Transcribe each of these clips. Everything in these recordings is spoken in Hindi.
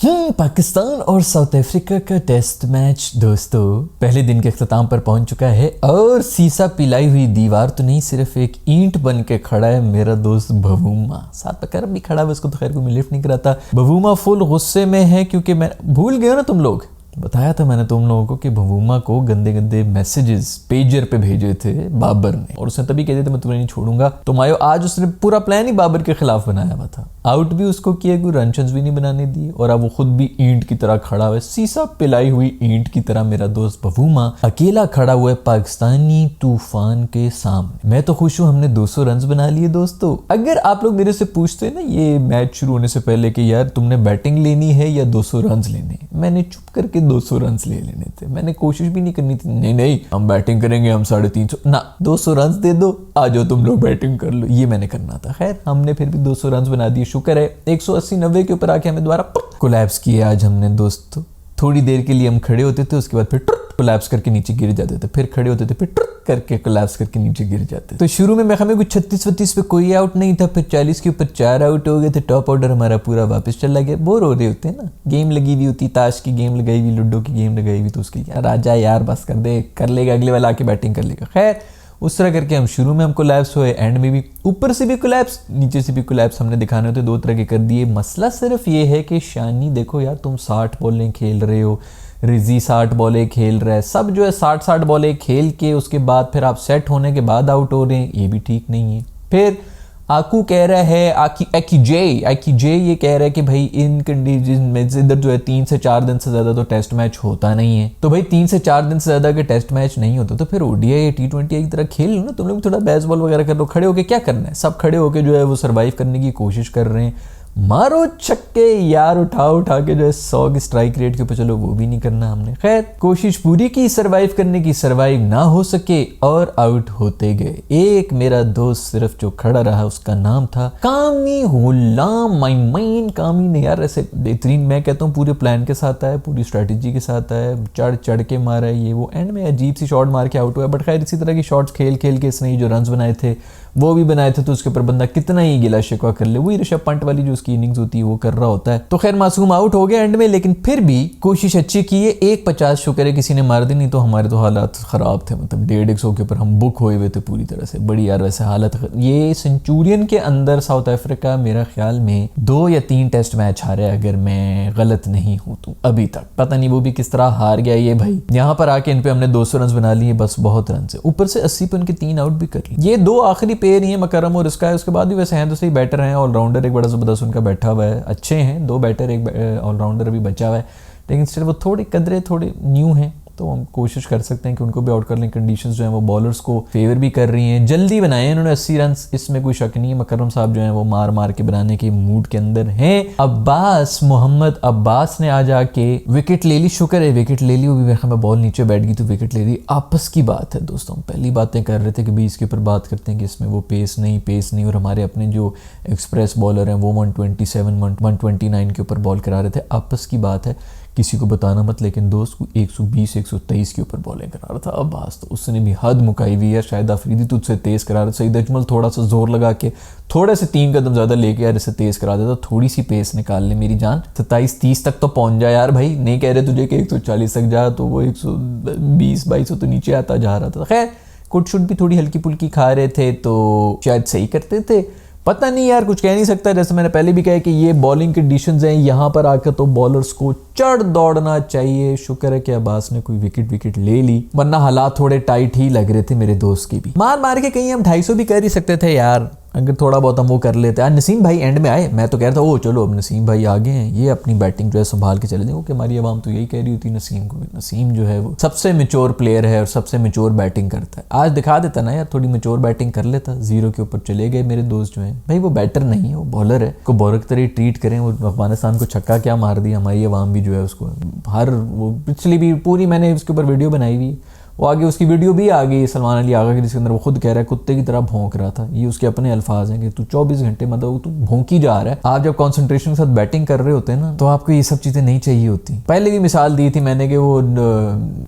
पाकिस्तान और साउथ अफ्रीका का टेस्ट मैच दोस्तों पहले दिन के अख्ताम पर पहुंच चुका है और सीसा पिलाई हुई दीवार तो नहीं, सिर्फ एक ईंट बन के खड़ा है मेरा दोस्त भवूमा। साथ में करम भी खड़ा है, उसको तो खैर कोई लिफ्ट नहीं कराता। भवूमा फुल गुस्से में है क्योंकि मैं भूल गया ना, तुम लोग बताया था मैंने तुम लोगों को कि भवूमा को गंदे गंदे मैसेजेस पेजर पे भेजे थे बाबर ने, और उसने तभी कहते थे मैं तुम्हें नहीं छोड़ूंगा। तो मायो आज उसने पूरा प्लान ही बाबर के खिलाफ बनाया हुआ था, आउट भी उसको किया, कोई रन भी नहीं बनाने दिए, और अब वो खुद भी ईंट की तरह खड़ा हुआ है, सीसा पिलाई हुई ईंट की तरह मेरा दोस्त भवूमा अकेला खड़ा हुआ है पाकिस्तानी तूफान के सामने। मैं तो खुश हूँ, हमने 200 रन बना लिए दोस्तों। अगर आप लोग मेरे से पूछते ना ये मैच शुरू होने से पहले कि यार तुमने बैटिंग लेनी है या 200 रन लेने, मैंने चुप करके 200 रन ले लेने थे, मैंने कोशिश भी नहीं करनी थी। नहीं हम बैटिंग करेंगे, हम 350 ना 200 रन दे दो, आ जाओ तुम लोग बैटिंग कर लो, ये मैंने करना था। खैर हमने फिर भी 200 रन बना दिए, शुक्र है। 180-90 के ऊपर आके हमें दोबारा कोलैप्स किया आज हमने दोस्तों। थोड़ी देर के लिए हम खड़े होते थे, उसके बाद फिर कोलैप्स करके नीचे गिर जाते थे, फिर खड़े होते थे, फिर करके कोलैप्स करके नीचे गिर जाते। तो शुरू में हमें कुछ 36-32 पे कोई आउट नहीं था, फिर 40 के ऊपर 4 आउट हो गए थे, टॉप ऑर्डर हमारा पूरा वापस चला गया। बोर हो रहे होते हैं ना, गेम लगी हुई होती, ताश की गेम लगाई हुई, लूडो की गेम लगाई हुई, तो उसके यार आजा यार बस कर दे, कर लेगा अगले वाला आके बैटिंग कर लेगा। खैर उस तरह करके हम शुरू में हम कोलैप्स हुए, एंड में भी ऊपर से भी कोलैप्स नीचे से भी कोलैप्स हमने दिखाने होते, 2 तरह के कर दिए। मसला सिर्फ ये है कि शानी देखो यार, तुम 60 बॉलें खेल रहे हो, रिजी 60 बॉलें खेल रहा है, सब जो है 60 बॉलें खेल के उसके बाद फिर आप सेट होने के बाद आउट हो रहे हैं, ये भी ठीक नहीं है। फिर आकू कह रहा है, आकी जे ये कह रहा है कि भाई इन कंडीशन में इधर जो है 3 से 4 दिन से ज्यादा तो टेस्ट मैच होता नहीं है। तो भाई 3 से 4 दिन से ज्यादा के टेस्ट मैच नहीं होता तो फिर ओडीआई या T20 की तरह खेल लो ना, तुम लोग थोड़ा बेसबॉल वगैरह कर लो। खड़े होके क्या करना है, सब खड़े होके जो है वो सर्वाइव करने की कोशिश कर रहे हैं, मारो छक्के यार, उठा के जो है 100 की स्ट्राइक रेट के ऊपर, चलो वो भी नहीं करना हमने। खैर कोशिश पूरी की सर्वाइव करने की, सर्वाइव ना हो सके और आउट होते गए। एक मेरा दोस्त सिर्फ जो खड़ा रहा उसका नाम था कामी गुलाम माइन। कामी ने यार ऐसे बेहतरीन, मैं कहता हूँ पूरे प्लान के साथ आया, पूरी स्ट्रेटेजी के साथ आया, चढ़ के मारा है ये वो, एंड में अजीब सी शॉट मार के आउट हुआ। बट खैर इसी तरह की शॉट्स खेल के इसने जो रन बनाए थे वो भी बनाए थे, तो उसके ऊपर बंदा कितना ही गिला शिकवा कर ले, वही ऋषभ पंत वाली जो उसकी इनिंग्स होती है वो कर रहा होता है। तो खैर मासूम आउट हो गया एंड में, लेकिन फिर भी कोशिश अच्छी की है। 150 शुक्र है किसी ने मार दी, नहीं तो हमारे तो हालात खराब थे, मतलब 150 के ऊपर हम बुक हुए हुए थे पूरी तरह से। बड़ी यार वैसे हालत, ये सेंचुरियन के अंदर साउथ अफ्रीका मेरा ख्याल में 2 या 3 टेस्ट मैच हारे अगर मैं गलत नहीं हूं तो, अभी तक पता नहीं वो भी किस तरह हार गया ये भाई। यहाँ पर आके इन पे हमने 200 रन बना लिए, बस बहुत रन से, ऊपर से 80 पे उनके 3 आउट भी कर लिए। ये 2 आखिरी पेयर ही है, मकरम और इसका है, उसके बाद भी वैसे हैं तो सही बैटर हैं, ऑलराउंडर एक बड़ा जबरदस्त उनका बैठा हुआ है, अच्छे हैं 2 बैटर, एक ऑलराउंडर अभी बचा हुआ है, लेकिन सिर्फ वो थोड़े कदरे थोड़े न्यू हैं, तो हम कोशिश कर सकते हैं कि उनको भी आउट कर लें। कंडीशंस जो हैं वो बॉलर्स को फेवर भी कर रही हैं, जल्दी बनाए इन्होंने 80 रन, इसमें कोई शक नहीं है। मकरम साहब जो हैं वो मार के बनाने के मूड के अंदर हैं। अब्बास मोहम्मद अब्बास ने आ जाके विकेट ले ली, शुक्र है विकेट ले ली, वो भी हमें बॉल नीचे बैठ गई तो विकेट ले ली। आपस की बात है दोस्तों, हम पहली बातें कर रहे थे कि 20 के ऊपर बात करते हैं कि इसमें वो पेस नहीं, और हमारे अपने जो एक्सप्रेस बॉलर हैं वो 127 129 के ऊपर बॉल करा रहे थे। आपस की बात है, किसी को बताना मत, लेकिन दोस्त को 120-123 के ऊपर बॉलिंग करा रहा था अब्बास, तो उसने भी हद मुकाई हुई है। शायद अफरीदी तुझसे तेज करा रहा था, सईद अजमल थोड़ा सा जोर लगा के थोड़े से 3 कदम ज्यादा लेके यार इसे तेज करा देता, थोड़ी सी पेस निकाल ले मेरी जान, 27-30 तक तो पहुंच जा यार भाई, नहीं कह रहे तुझे कि 140 तक जा, तो वो 120-22 तो नीचे आता जा रहा था। खैर कुछ शुट भी थोड़ी हल्की पुल्की खा रहे थे तो शायद सही करते थे, पता नहीं यार, कुछ कह नहीं सकता। जैसे मैंने पहले भी कहा कि ये बॉलिंग कंडीशंस हैं, यहाँ पर आकर तो बॉलर्स को चढ़ दौड़ना चाहिए। शुक्र है कि अब्बास ने कोई विकेट ले ली, वरना हालात थोड़े टाइट ही लग रहे थे मेरे दोस्त के भी। मार के कहीं हम 250 भी कर ही सकते थे यार, अगर थोड़ा बहुत हम वो कर लेते। आज नसीम भाई एंड में आए, मैं तो कह रहा था ओ चलो अब नसीम भाई आगे हैं, ये अपनी बैटिंग जो है संभाल के चले जाएंगे, हमारी आवाम तो यही कह रही होती नसीम को। नसीम जो है वो सबसे मैच्योर प्लेयर है और सबसे मैच्योर बैटिंग करता है, आज दिखा देता ना यार, थोड़ी मैच्योर बैटिंग कर लेता। 0 के ऊपर चले गए मेरे दोस्त जो है, भाई वो बैटर नहीं है, वो बॉलर है, को बॉलर की तरह ट्रीट करें। वो अफगानिस्तान को छक्का क्या मार दिया, हमारी आवाम भी जो है उसको हर वो पिछली भी पूरी मैंने उसके ऊपर वीडियो बनाई हुई, वो आगे उसकी वीडियो भी आ गई सलमान अली आगा की, जिसके अंदर वो खुद कह रहा है कुत्ते की तरह भौंक रहा था। ये उसके अपने अल्फाज हैं कि तू 24 घंटे मतलब तू भौंकी जा रहा है। आप जब कॉन्सेंट्रेशन के साथ बैटिंग कर रहे होते हैं ना, तो आपको ये सब चीजें नहीं चाहिए होती। पहले भी मिसाल दी थी मैंने कि वो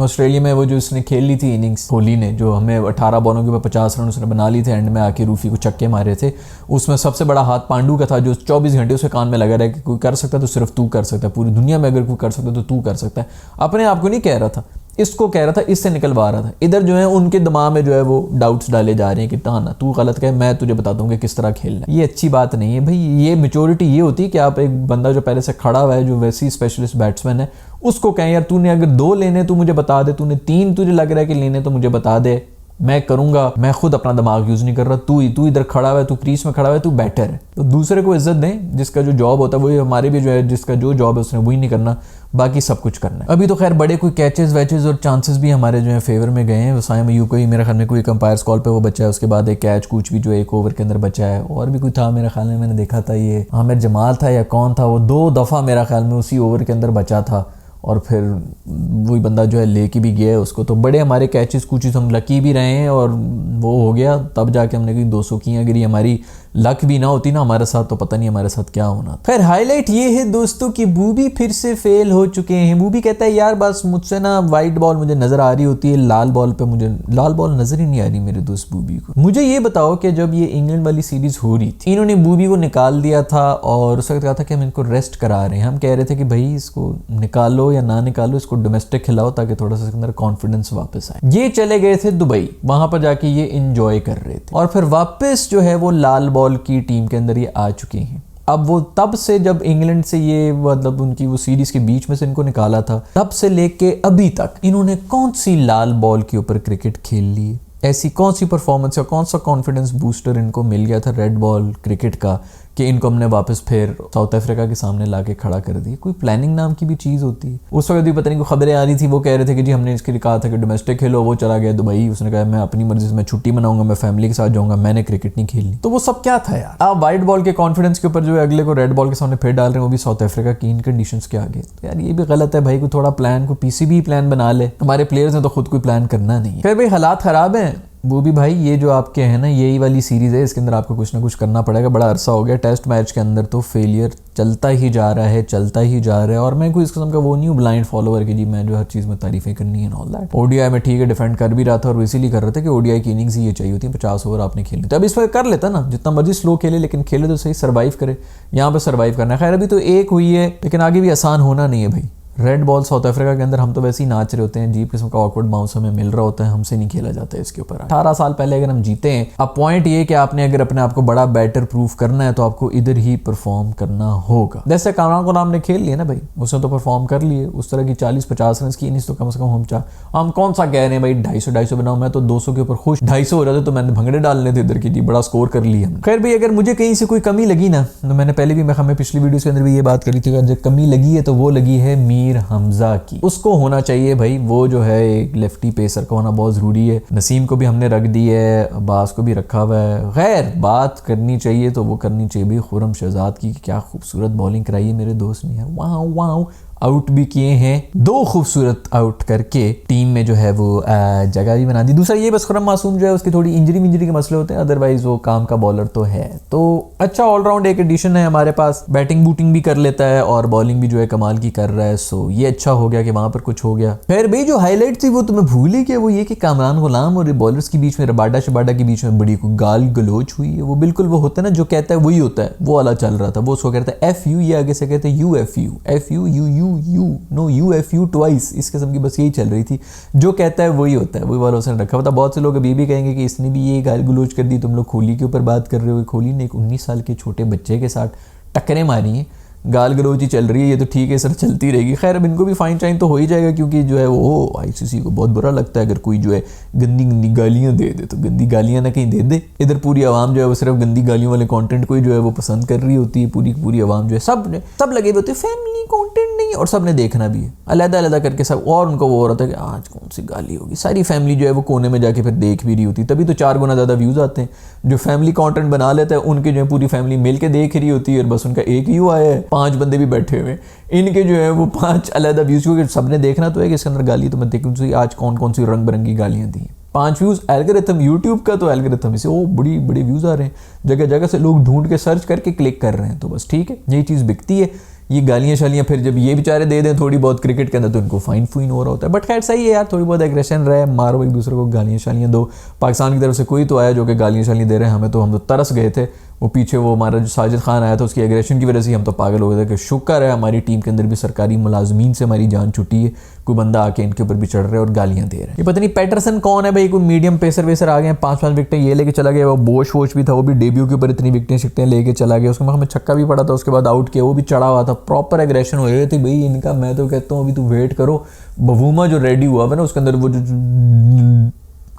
ऑस्ट्रेलिया में वो जो उसने खेल ली थी इनिंग्स, कोहली ने, जो हमें 18 बॉलों के ऊपर 50 रन उसने बना ली थे, एंड में आके रूफी को छक्के मारे थे। उसमें सबसे बड़ा हाथ पांडू का था, जो 24 घंटे उसके कान में लगा रहा है कि कोई कर सकता है तो सिर्फ तू कर सकता है, पूरी दुनिया में अगर कोई कर सकता है तो तू कर सकता है। अपने आप को नहीं कह रहा था, इसको कह रहा था, इससे निकलवा रहा था। इधर जो है उनके दिमाग में जो है वो डाउट्स डाले जा रहे हैं कि ना तू गलत कहे, मैं तुझे बता दूंगा किस तरह खेलना है। ये अच्छी बात नहीं है भाई। ये मैच्योरिटी ये होती है कि आप एक बंदा जो पहले से खड़ा हुआ है, जो वैसे ही स्पेशलिस्ट बैट्समैन है, उसको कहें यार तूने अगर 2 लेने तू मुझे बता दे, तूने 3 तुझे लग रहा है कि लेने तो मुझे बता दे, मैं करूंगा, मैं खुद अपना दिमाग यूज नहीं कर रहा, तू इधर खड़ा हुआ है, तू क्रीज में खड़ा हुआ है, तू बैटर है। तो दूसरे को इज्जत दें, जिसका जो जॉब होता है वही हमारे भी जो है, जिसका जो जॉब है उसने वही नहीं करना, बाकी सब कुछ करना है। अभी तो खैर बड़े कोई कैचेस वैचेस और चांसेस भी हमारे जो है फेवर में गए हैं। वसाइम अय्यूब को ही मेरे ख्याल में कोई कंपायर्स कॉल पे वो बचा है, उसके बाद एक कैच कुछ भी जो एक ओवर के अंदर बचा है, और भी कोई था मेरे ख्याल में, मैंने देखा था ये आमिर जमाल था या कौन था, वो 2 दफ़ा मेरा ख्याल में उसी ओवर के अंदर बचा था, और फिर वही बंदा जो है लेके भी गया है उसको। तो बड़े हमारे कैचेस कुछ हम लकी भी रहे हैं, और वो हो गया तब जाके हमने कहीं 200 की। अगर ये हमारी लक भी ना होती ना हमारे साथ, तो पता नहीं हमारे साथ क्या होना। फिर हाईलाइट ये है दोस्तों कि बूबी फिर से फेल हो चुके हैं। बूबी कहता है यार बस मुझसे ना वाइट बॉल मुझे नजर आ रही होती है, लाल बॉल पे मुझे लाल बॉल नजर ही नहीं आ रही मेरे दोस्त बूबी को। मुझे ये बताओ कि जब ये इंग्लैंड वाली सीरीज हो रही थी, इन्होंने बूबी को निकाल दिया था और उस वक्त कहा था कि हम इनको रेस्ट करा रहे हैं। हम कह रहे थे कि भाई इसको निकालो या ना निकालो, इसको डोमेस्टिक खिलाओ ताकि थोड़ा सा इसके अंदर कॉन्फिडेंस वापस आए। ये चले गए थे दुबई, वहां पर जाके ये इंजॉय कर रहे थे, और फिर वापस जो है वो लाल बॉल की टीम के अंदर ये आ चुके हैं। अब वो तब से जब इंग्लैंड से ये मतलब उनकी वो सीरीज के बीच में से इनको निकाला था, तब से लेके अभी तक इन्होंने कौन सी लाल बॉल के ऊपर क्रिकेट खेल ली है? ऐसी कौन सी परफॉर्मेंस या कौन सा कॉन्फिडेंस बूस्टर इनको मिल गया था रेड बॉल क्रिकेट का कि इनको हमने वापस फिर साउथ अफ्रीका के सामने लाके खड़ा कर दिया? कोई प्लानिंग नाम की भी चीज़ होती है। उस वक्त भी पता नहीं कोई खबरें आ रही थी, वो कह रहे थे कि जी हमने इसके लिए कहा था कि डोमेस्टिक खेलो, वो चला गया दुबई, उसने कहा मैं अपनी मर्जी से मैं छुट्टी मनाऊंगा, मैं फैमिली के साथ जाऊंगा, मैंने क्रिकेट नहीं खेलनी। तो वो सब क्या था यार? आप वाइट बॉल के कॉन्फिडेंस के ऊपर जो है अगले को रेड बॉल के सामने फिर डाल रहे हैं, वो भी साउथ अफ्रीका की इन कंडीशंस के आगे। तो यार ये भी गलत है भाई। को थोड़ा प्लान, को पीसीबी प्लान बना ले। हमारे प्लेयर्स ने तो खुद कोई प्लान करना नहीं है। फिर भाई हालात खराब है वो भी भाई, ये जो आपके है ना यही वाली सीरीज है, इसके अंदर आपको कुछ ना कुछ करना पड़ेगा। बड़ा अरसा हो गया टेस्ट मैच के अंदर, तो फेलियर चलता ही जा रहा है, चलता ही जा रहा है। और मैं कोई इस किस्म का वो नहीं हूँ ब्लाइंड फॉलोअर की जी मैं जो हर चीज़ में तारीफें करनी है ऑल दैट। ओडीआई में ठीक है डिफेंड कर भी रहा था, और इसीलिए कर रहा था कि ओडीआई की इनिंग्स ही ये चाहिए होती है, 50 ओवर आपने खेलनी। तो अब इस पर कर लेता ना, जितना मर्जी स्लो खेले लेकिन खेले तो सही, सर्वाइव करे। यहाँ पर सर्वाइव करना है। खैर अभी तो एक हुई है, लेकिन आगे भी आसान होना नहीं है भाई। रेड बॉल साउथ अफ्रीका के अंदर हम तो वैसे ही नाच रहे होते हैं, अजीब किस्म का ऑकवर्ड बाउंस हमें मिल रहा होता है, हमसे नहीं खेला जाता है इसके ऊपर। 18 साल पहले अगर हम जीते हैं। अब पॉइंट ये कि आपने अगर अपने आप को बड़ा बेटर प्रूफ करना है तो आपको इधर ही परफॉर्म करना होगा। जैसे कामरान को नाम ने खेल लिया ना भाई, उसने तो परफॉर्म कर लिए, उस तरह की 40-50 रन की इनिंग्स तो कम से कम हम कौन सा कह रहे हैं भाई 250 बनाओ, मैं तो 200 के ऊपर खुश। 250 हो जाते तो मैंने भंगड़े डालने थे इधर की जी, बड़ा स्कोर कर लिया। खैर भाई अगर मुझे कहीं से कोई कमी लगी ना, तो मैंने पहले भी मैं पिछली वीडियो के अंदर भी ये बात करी थी, अगर कमी लगी है तो वो लगी है मीर हमजा की। उसको होना चाहिए भाई, वो जो है एक लेफ्टी पेसर का होना बहुत जरूरी है। नसीम को भी हमने रख दी है, अब्बास को भी रखा हुआ है। खैर बात करनी चाहिए तो वो करनी चाहिए भी खुर्रम शहजाद की, क्या खूबसूरत बॉलिंग कराई है मेरे दोस्त ने यार, वाह वाह। आउट भी किए हैं, 2 खूबसूरत आउट करके टीम में जो है वो जगह भी बना दी। दूसरा ये बस खुर्रम मासूम जो है उसकी थोड़ी इंजरी के मसले होते हैं, अदरवाइज वो काम का बॉलर तो है। तो अच्छा ऑलराउंड एक एडिशन है हमारे पास, बैटिंग बूटिंग भी कर लेता है और बॉलिंग भी जो है कमाल की कर रहा है। सो ये अच्छा हो गया कि वहां पर कुछ हो गया। फिर भाई जो हाईलाइट थी वो तुम्हें भूल ही गया, वो ये कि कामरान गुलाम और बॉलर्स के बीच में, रबाडा शबाडा के बीच में बड़ी गाल गलोच हुई है। वो बिल्कुल वो होता है ना जो कहता है वही होता है, वो वाला चल रहा था। वो उसको कहता है FU, ये आगे से कहते हैं UFU, FU नो UFU ट्वाइस, इस किस्म की बस यही चल रही थी। जो कहता है वही होता है, वही वाला उसने रखा हुआ था। बहुत से लोग अभी भी कहेंगे कि इसने भी ये गाल गलोच कर दी, तुम लोग कोहली के ऊपर बात कर रहे हो। कोहली ने एक 19 साल के छोटे बच्चे के साथ टक्करें मारी हैं, गाल गलोच ही चल रही है, ये तो ठीक है सर, चलती रहेगी। खैर अब इनको भी फाइन चाइन तो हो ही जाएगा, क्योंकि जो है वो ICC को बहुत बुरा लगता है अगर कोई जो है गंदी गालियां दे दे, तो गंदी गालियां ना कहीं दे दे। इधर पूरी आवाम जो है वो सिर्फ गंदी गालियों वाले कंटेंट को ही जो है वो पसंद कर रही होती है, पूरी आवाम जो है सब लगे हुए होते हैं फैमिली कंटेंट नहीं, और सबने देखना भी है, अलग अलग करके सब, और उनको वो हो रहा था कि आज कौन सी गाली होगी। सारी फैमिली जो है वो कोने में जाके फिर देख भी रही होती, तभी तो 4 गुना ज़्यादा व्यूज़ आते हैं। जो फैमिली कंटेंट बना लेता है उनके जो है पूरी फैमिली मिल के देख रही होती है, और बस उनका एक व्यू आया है, 5 बंदे भी बैठे हुए, इनके जो है वो 5 अलग व्यूज़, क्योंकि सबने देखना तो है कि इसके अंदर गाली, तो मैं देखूँ आज कौन कौन सी रंग बिरंगी गालियाँ दी। 5 व्यूज़ एल्गोरिथम, यूट्यूब का तो एल्गोरिथम इसे वो बड़ी बड़े व्यूज़ आ रहे हैं, जगह जगह से लोग ढूंढ के सर्च करके क्लिक कर रहे हैं, तो बस ठीक है, यही चीज़ बिकती है। ये गालियाँ शालियाँ फिर जब ये बेचारे दे दें थोड़ी बहुत क्रिकेट के अंदर, तो इनको फाइन फुइन हो रहा होता है। बट खैर सही है यार, थोड़ी बहुत एग्रेशन रहे, मारो एक दूसरे को, गालियाँ शालियाँ दो। पाकिस्तान की तरफ से कोई तो आया जो कि गालियाँ शालियाँ दे रहे हैं हमें, तो हम तो तरस गए थे। वो पीछे वो हमारा जो साजिद खान आया था, उसकी एग्रेशन की वजह से हम तो पागल हो गए थे कि शुक्र है हमारी टीम के अंदर भी सरकारी मुलाजमीन से हमारी जान छुट्टी है, कोई बंदा आके इनके ऊपर भी चढ़ रहे हैं और गालियाँ दे रहे हैं। ये पता नहीं पैटरसन कौन है भाई, कोई मीडियम पेसर वेसर आ गए, 5 विकेटें ये लेके चला गया। वो बोश वोश भी था, वो भी डेब्यू के ऊपर इतनी विकेटें लेके चला गया, उसके बाद हमें छक्का भी पड़ा था, उसके बाद आउट किया, वो भी चढ़ा हुआ था, प्रॉपर एग्रेशन हो रही थी भाई इनका। मैं तो कहता हूँ अभी तू वेट करो, बवूमा जो रेडी हुआ है ना उसके अंदर वो जो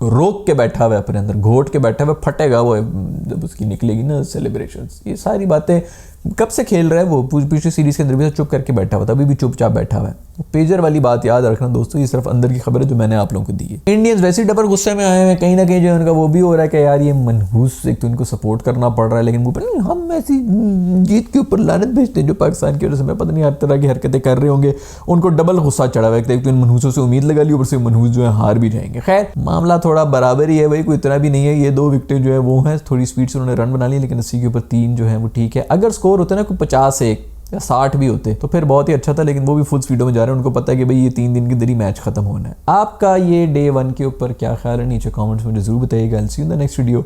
रोक के बैठा हुआ है अपने अंदर, घोट के बैठा हुआ, फटेगा वो जब उसकी निकलेगी ना सेलिब्रेशंस। ये सारी बातें कब से खेल रहा है वो, पिछली सीरीज के अंदर भी चुप करके बैठा हुआ था, अभी भी चुपचाप बैठा हुआ है। पेजर वाली बात याद रखना दोस्तों, ये सिर्फ अंदर की खबर है जो मैंने आप लोगों को दी है। इंडियंस वैसे ही डबल गुस्से में आए हैं, कहीं ना कहीं जो उनका वो भी हो रहा है कि यार ये मनहूस, एक तो इनको सपोर्ट करना पड़ रहा है, लेकिन वो नहीं, हम ऐसी जीत के ऊपर लानत भेजते हैं जो पाकिस्तान की वजह से मैं पता नहीं हर तरह की हरकतें कर रहे होंगे, उनको डबल गुस्सा चढ़ा हुआ है। एक तो इन मनहूसों से उम्मीद लगा ली, ऊपर से मनहूस जो है हार भी जाएंगे। खैर मामला थोड़ा बराबर ही है भाई, कोई इतना भी नहीं है। ये 2 विकेटें जो है वो हैं, थोड़ी स्पीड से उन्होंने रन बना ली, लेकिन 80 के ऊपर 3 जो है वो ठीक है। अगर स्कोर होता है ना कोई 50-1 या 60 भी होते तो फिर बहुत ही अच्छा था, लेकिन वो भी फुल स्पीडों में जा रहे हैं, उनको पता है कि भाई ये 3 दिन के अंदर ही मैच खत्म होना है। आपका ये डे 1 के ऊपर क्या ख्याल है, नीचे कमेंट्स में जरूर बताइएगा। See you in the next video.